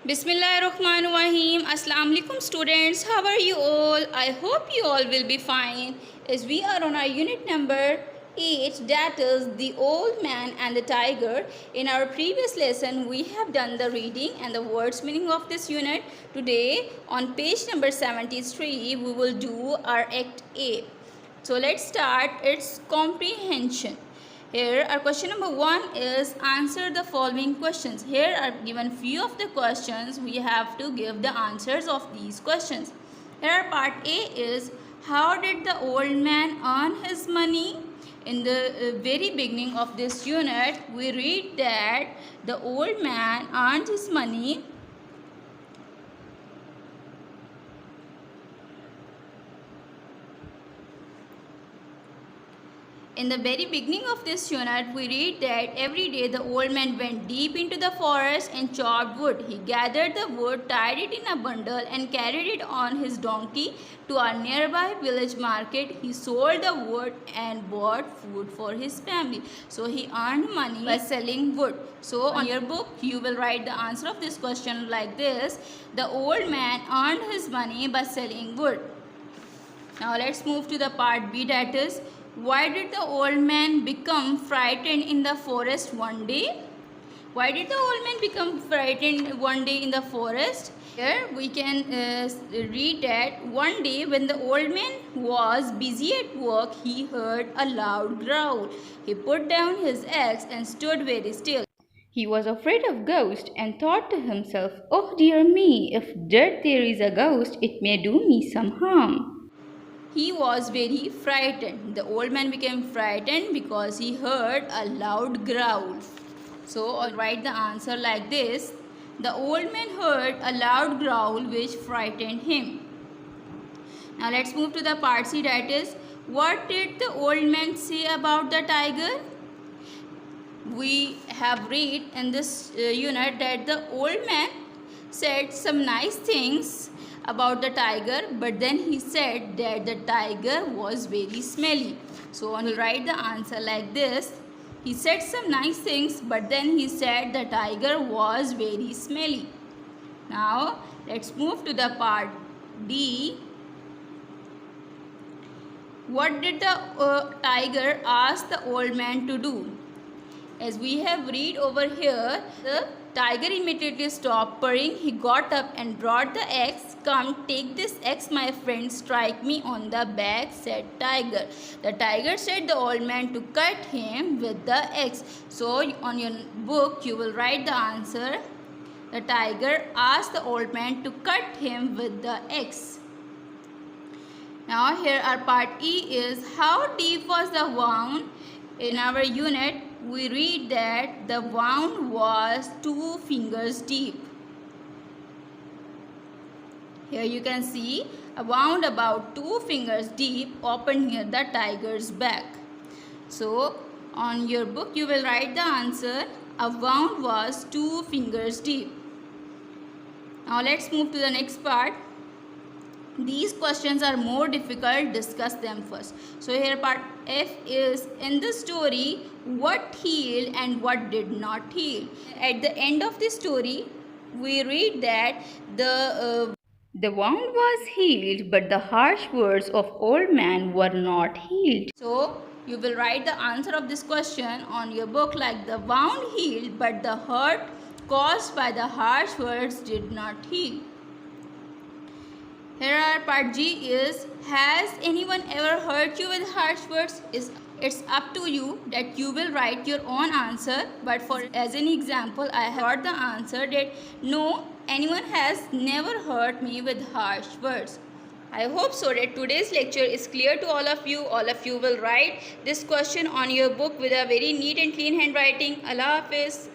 Bismillahirrahmanirrahim. Assalamu alaikum students. How are you all? I hope you all will be fine. As we are on our unit number 8, that is the old man and the tiger. In our previous lesson we have done the reading and the words meaning of this unit. Today on page number 73 we will do our act A. So let's start its comprehension. Here our question number 1 is answer the following questions. Here are given few of the questions. We have to give the answers of these questions. Here part A is how did the old man earn his money? In the very beginning of this unit we read that the old man earned his money In the very beginning of this unit, we read that every day the old man went deep into the forest and chopped wood. He gathered the wood, tied it in a bundle and carried it on his donkey to a nearby village market. He sold the wood and bought food for his family. So he earned money by selling wood. So on your book, you will write the answer of this question like this. The old man earned his money by selling wood. Now let's move to the part B, that is, why did the old man become frightened in the forest one day? Why did the old man become frightened one day in the forest? Here we can read that one day when the old man was busy at work, he heard a loud growl. He put down his axe and stood very still. He was afraid of ghosts and thought to himself, "Oh dear me, if there is a ghost, it may do me some harm." He was very frightened. The old man became frightened because he heard a loud growl. So I'll write the answer like this. The old man heard a loud growl which frightened him. Now let's move to the part C, that is, what did the old man say about the tiger? We have read in this unit that the old man said some nice things about the tiger, but then he said that the tiger was very smelly. So I will write the answer like this. He said some nice things, but then he said the tiger was very smelly. Now let's move to the part D. What did the tiger ask the old man to do? As we have read over here, the tiger immediately stopped purring. He got up and brought the axe. "Come, take this axe, my friend, strike me on the back," said tiger. The tiger said the old man to cut him with the axe. So on your book you will write the answer. The tiger asked the old man to cut him with the axe. Now here our part E is how deep was the wound? In our unit we read that the wound was 2 fingers deep. Here you can see a wound about 2 fingers deep opened near the tiger's back. So on your book you will write the answer. A wound was 2 fingers deep. Now let's move to the next part. These questions are more difficult. Discuss them first. So here part F is, in the story, what healed and what did not heal. At the end of the story we read that the wound was healed, but the harsh words of old man were not healed. So you will write the answer of this question on your book like the wound healed, but the hurt caused by the harsh words did not heal. Here our part G is, has anyone ever hurt you with harsh words? It's up to you that you will write your own answer, but for as an example I have got the answer that no, anyone has never hurt me with harsh words. I hope so that today's lecture is clear to all of you. All of you will write this question on your book with a very neat and clean handwriting. Allah Hafiz.